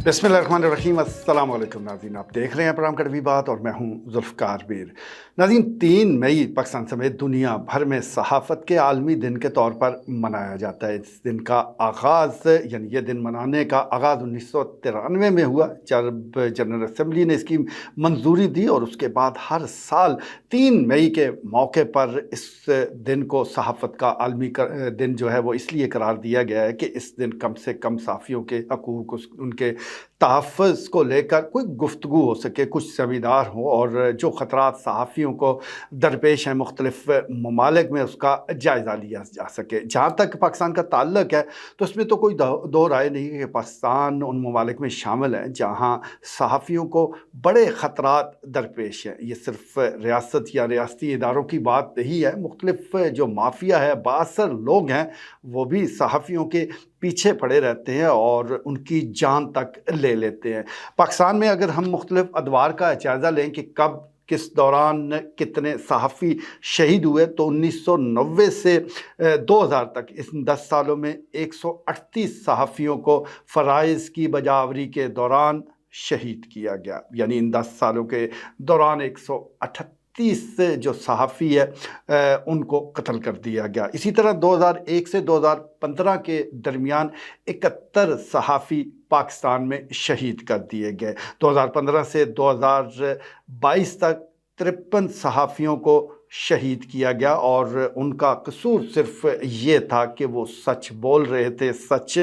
बिस्मिल्लाहिर्रहमानिर्रहीम। अस्सलाम वालेकुम नाज़रीन, आप देख रहे हैं प्रोग्राम कड़वी बात और मैं हूं ज़ुल्फ़िकार मीर। नाज़रीन, 3 मई पाकिस्तान समेत दुनिया भर में सहाफ़त के आलमी दिन के तौर पर मनाया जाता है। इस दिन का आगाज़ यानी ये दिन मनाने का आगाज़ 1993 में हुआ, जब जनरल असम्बली ने इसकी मंजूरी दी और उसके बाद हर साल 3 मई के मौके पर इस दिन को सहाफ़त का आलमी दिन जो है वो इसलिए करार दिया गया है कि इस दिन कम से कम सहाफ़ियों के हकूक़, उनके तहफ़्फ़ुज़ को लेकर कोई गुफ्तगू हो सके, कुछ सेमिनार हो और जो ख़तरात सहाफ़ियों को दरपेश हैं मुख्तलिफ़ ममालिक में, उसका जायज़ा लिया जा सके। जहाँ तक पाकिस्तान का ताल्लुक़ है तो इसमें तो कोई दो राय नहीं है कि पाकिस्तान उन ममालिक में शामिल है जहाँ सहाफ़ियों को बड़े ख़तरात दरपेश हैं। ये सिर्फ़ रियासत या रियासती इदारों की बात नहीं है, मुख्तलिफ़ जो माफिया है, बाअसर लोग हैं, वो भी सहाफ़ियों के पीछे पड़े रहते हैं और उनकी जान तक ले लेते हैं। पाकिस्तान में अगर हम मुख्तलिफ़ अदवार का जायज़ा लें कि कब किस दौरान कितने सहाफ़ी शहीद हुए, तो 1990 से 2000 तक इन 10 सालों में 138 सहाफ़ियों को फ़राइज़ की बजावरी के दौरान शहीद किया गया। यानी इन 10 सालों के दौरान 138 जो सहाफ़ी है उनको कत्ल कर दिया गया। इसी तरह 2001 से 2015 के दरमियान 71 सहाफ़ी पाकिस्तान में शहीद कर दिए गए। 2015 से 2022 तक 53 सहाफ़ियों को शहीद किया गया और उनका कसूर सिर्फ ये था कि वो सच बोल रहे थे, सच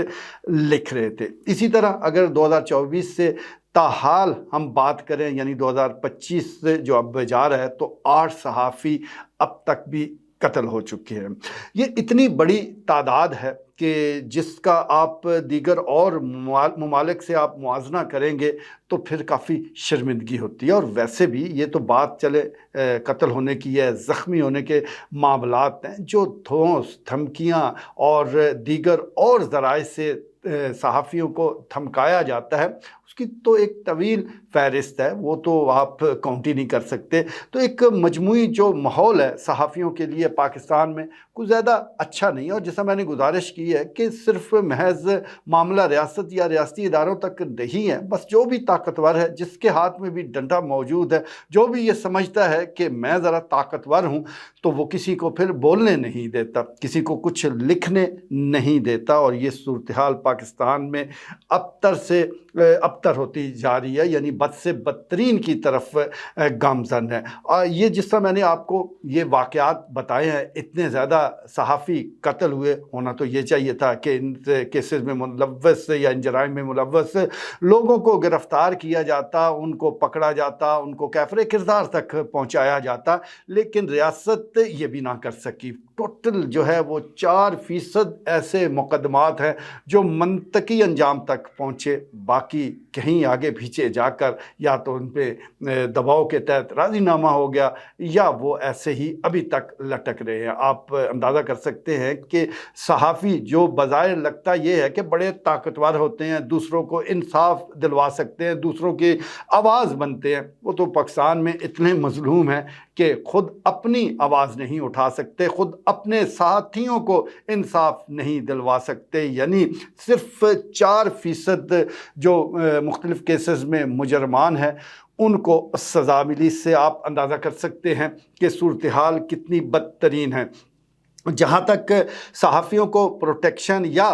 लिख रहे थे। इसी तरह अगर 2024 से ताहाल हम बात करें, यानी 2025 से जो अब जा रहा है, तो 8 सहाफ़ी अब तक भी कत्ल हो चुके हैं। ये इतनी बड़ी तादाद है कि जिसका आप दीगर और ममालिक से आप मुआवजना करेंगे तो फिर काफ़ी शर्मिंदगी होती है। और वैसे भी ये तो बात चले कत्ल होने की है, ज़ख्मी होने के मामलात हैं, जो धौंस, धमकियाँ और दीगर और ज़राए से सहाफ़ियों को धमकाया जाता है, उसकी तो एक तवील फ़हरिस्त है, वो तो आप काउंट ही नहीं कर सकते। तो एक मजमूई जो माहौल है सहाफ़ियों के लिए पाकिस्तान में कुछ ज़्यादा अच्छा नहीं है। और जैसा मैंने गुजारिश की है कि सिर्फ महज मामला रियासत या रियासती इदारों तक नहीं है, बस जो भी ताकतवर है, जिसके हाथ में भी डंडा मौजूद है, जो भी ये समझता है कि मैं ज़रा ताकतवर हूँ, तो वो किसी को फिर बोलने नहीं देता, किसी को कुछ लिखने नहीं देता। और ये सूरत हाल पाकिस्तान में अबतर होती जा रही है, यानी बद से बदतरीन की तरफ गामज़न है। और ये जिस तरह मैंने आपको ये वाक़यात बताए हैं, इतने ज़्यादा सहाफ़ी कत्ल हुए, होना तो ये चाहिए था कि इन केसेस में मुलव्वस या इन जराइम में मुलव्वस लोगों को गिरफ़्तार किया जाता, उनको पकड़ा जाता, उनको कैफ़रे किरदार तक पहुँचाया जाता, लेकिन रियासत ये भी ना कर सकी। टोटल जो है वो 4% ऐसे मुकदमात हैं जो मंतकी अंजाम तक पहुँचे, बाकी कहीं आगे पीछे जाकर या तो उन पे दबाव के तहत राज़ीनामा हो गया या वो ऐसे ही अभी तक लटक रहे हैं। आप अंदाज़ा कर सकते हैं कि सहाफ़ी जो बज़ाहिर लगता ये है कि बड़े ताकतवर होते हैं, दूसरों को इंसाफ दिलवा सकते हैं, दूसरों की आवाज़ बनते हैं, वो तो पाकिस्तान में इतने मज़लूम हैं कि ख़ुद अपनी आवाज़ नहीं उठा सकते, ख़ुद अपने साथियों को इंसाफ नहीं दिलवा सकते। यानी सिर्फ 4% जो मुख्तलिफ़ केसेस में मुजरमान हैं उनको सज़ा मिली। इससे आप अंदाज़ा कर सकते हैं कि सूरत हाल कितनी बदतरीन है। जहाँ तक सहाफ़ियों को प्रोटेक्शन या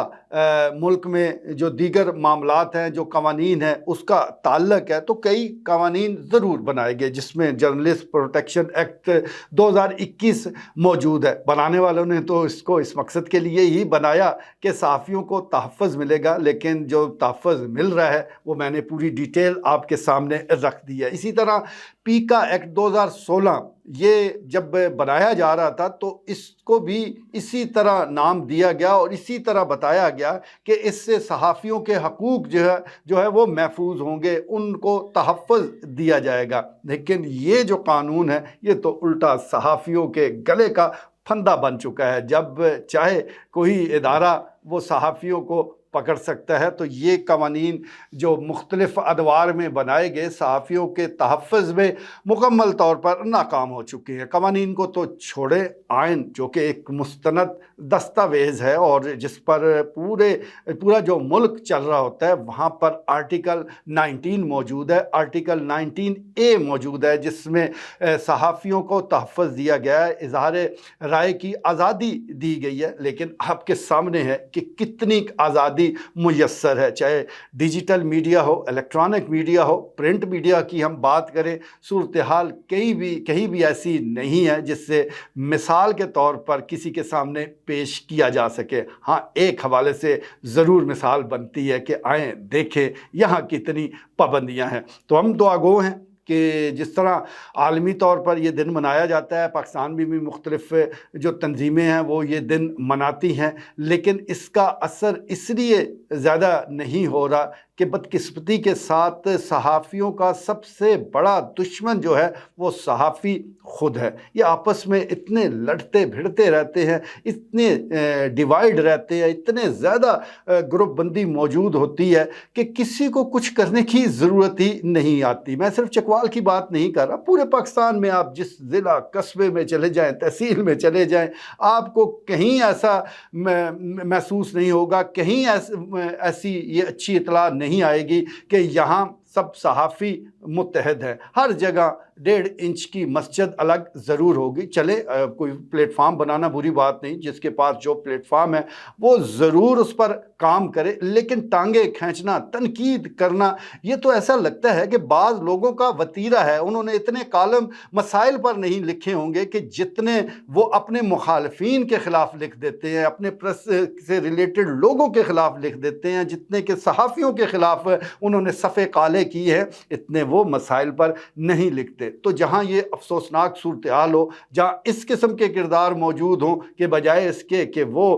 मुल्क में जो दीगर मामलात हैं, जो कवानीन हैं, उसका ताल्लुक़ है, तो कई कवानीन ज़रूर बनाए गए, जिसमें जर्नलिस्ट प्रोटेक्शन एक्ट 2021 मौजूद है। बनाने वालों ने तो इसको इस मकसद के लिए ही बनाया कि सहाफ़ियों को तहफ़्फ़ुज़ मिलेगा, लेकिन जो तहफ़्फ़ुज़ मिल रहा है वो मैंने पूरी डिटेल आपके सामने रख दी है। इसी तरह पीका एक्ट 2016 ये जब बनाया जा रहा था तो इसको भी इसी तरह नाम दिया गया और इसी तरह बताया गया कि इससे सहाफ़ियों के हकूक़ जो है वो महफूज होंगे, उनको तहफ़्फ़ुज़ दिया जाएगा। लेकिन ये जो कानून है ये तो उल्टा सहाफ़ियों के गले का फंदा बन चुका है। जब चाहे कोई इदारा वो सहाफ़ियों को पकड़ सकता है। तो ये कवानीन जो मुख्तलिफ अदवार में बनाए गए सहाफ़ियों के तहफ़्फ़ुज़ में मुकम्मल तौर पर नाकाम हो चुके हैं। कवानीन को तो छोड़े, आइन जो कि एक मुस्तनद दस्तावेज़ है और जिस पर पूरा जो मुल्क चल रहा होता है, वहाँ पर आर्टिकल 19 मौजूद है, आर्टिकल 19A मौजूद है, जिसमें सहाफ़ियों को तहफ़्फ़ुज़ दिया गया है, इज़हार राय की आज़ादी दी गई है। लेकिन आपके सामने है कि कितनी आज़ादी मुयस्सर है, चाहे डिजिटल मीडिया हो, इलेक्ट्रॉनिक मीडिया हो, प्रिंट मीडिया की हम बात करें, सूरत हाल कहीं भी ऐसी नहीं है जिससे मिसाल के तौर पर किसी के सामने पेश किया जा सके। हाँ, एक हवाले से ज़रूर मिसाल बनती है कि आएँ देखें यहाँ कितनी पाबंदियाँ हैं। तो हम दुआगो हैं कि जिस तरह आलमी तौर पर ये दिन मनाया जाता है, पाकिस्तान में भी मुख्तलिफ़ जो तंजीमें हैं वो ये दिन मनाती हैं, लेकिन इसका असर इसलिए ज़्यादा नहीं हो रहा कि बदकिस्मती के साथ सहाफ़ियों का सबसे बड़ा दुश्मन जो है वो सहाफ़ी ख़ुद है। ये आपस में इतने लड़ते भिड़ते रहते हैं, इतने डिवाइड रहते हैं, इतने ज़्यादा ग्रुप बंदी मौजूद होती है कि किसी को कुछ करने की ज़रूरत ही नहीं आती। मैं सिर्फ चकवाल की बात नहीं कर रहा, पूरे पाकिस्तान में आप जिस ज़िला कस्बे में चले जाएँ, तहसील में चले जाएँ, आपको कहीं ऐसा महसूस नहीं होगा, कहीं ऐसी ये अच्छी इत्तला नहीं आएगी कि यहाँ सब सहाफ़ी मुत्तहद हैं। हर जगह 1.5 इंच की मस्जिद अलग ज़रूर होगी। चले कोई प्लेटफार्म बनाना बुरी बात नहीं, जिसके पास जो प्लेटफार्म है वो ज़रूर उस पर काम करे, लेकिन टांगे खींचना, तनकीद करना, ये तो ऐसा लगता है कि बाज़ लोगों का वतीरा है। उन्होंने इतने कालम मसाइल पर नहीं लिखे होंगे कि जितने वो अपने मुखालफीन के ख़िलाफ़ लिख देते हैं, अपने प्रेस से रिलेटेड लोगों के ख़िलाफ़ लिख देते हैं, जितने के सहाफ़ियों के ख़िलाफ़ उन्होंने सफ़े काले की है, इतने वो मसाइल पर नहीं लिखते। तो जहाँ ये अफसोसनाक सूरत हाल हो, जहाँ इस किस्म के किरदार मौजूद हों कि बजाय इसके कि वो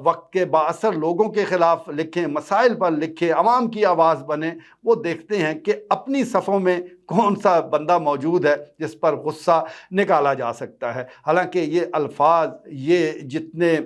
वक्त के बाअसर लोगों के ख़िलाफ़ लिखें, मसाइल पर लिखें, आवाम की आवाज़ बने, वो देखते हैं कि अपनी सफ़ों में कौन सा बंदा मौजूद है जिस पर गुस्सा निकाला जा सकता है। हालांकि ये अल्फाज, ये जितने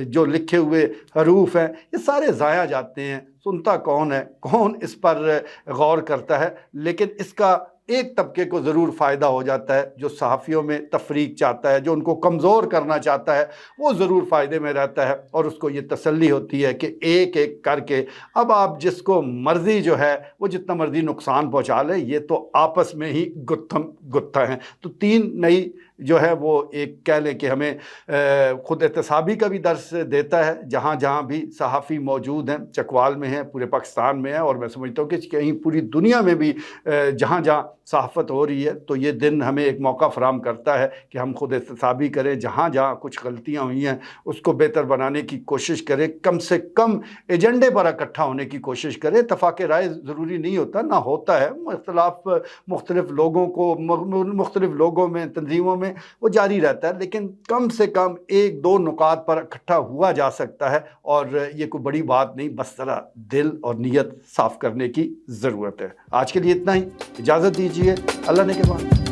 जो लिखे हुए हरूफ हैं, ये सारे ज़ाया जाते हैं। सुनता कौन है, कौन इस पर गौर करता है? लेकिन इसका एक तबके को ज़रूर फ़ायदा हो जाता है, जो सहाफ़ियों में तफरीक चाहता है, जो उनको कमज़ोर करना चाहता है, वो ज़रूर फ़ायदे में रहता है और उसको ये तसल्ली होती है कि एक एक करके अब आप जिसको मर्ज़ी जो है वो जितना मर्ज़ी नुकसान पहुँचा ले, ये तो आपस में ही गुत्थम गुत्था हैं। तो 3 मई जो है वो एक कह लें कि हमें ख़ुद एहतसाबी का भी दर्स देता है। जहाँ जहाँ भी सहाफ़ी मौजूद हैं, चकवाल में हैं, पूरे पाकिस्तान में है, और मैं समझता हूँ कि कहीं पूरी दुनिया में भी जहाँ जहाँ सहाफ़त हो रही है, तो ये दिन हमें एक मौका फ़राहम करता है कि हम ख़ुद एहतसाबी करें। जहाँ जहाँ कुछ गलतियाँ हुई हैं उसको बेहतर बनाने की कोशिश करें, कम से कम एजेंडे पर इकट्ठा होने की कोशिश करें। इत्तफ़ाक़ राय ज़रूरी नहीं होता, ना होता है, इख्तिलाफ़ मुख्तलिफ़ लोगों को मुख्तलिफ़ लोगों में, तंजीमों में वो जारी रहता है, लेकिन कम से कम 1-2 नुकात पर इकट्ठा हुआ जा सकता है और ये कोई बड़ी बात नहीं, बस ज़रा दिल और नीयत साफ़ करने की ज़रूरत है। आज के लिए इतना ही, इजाज़त दीजिए, अल्लाह ने के बाद।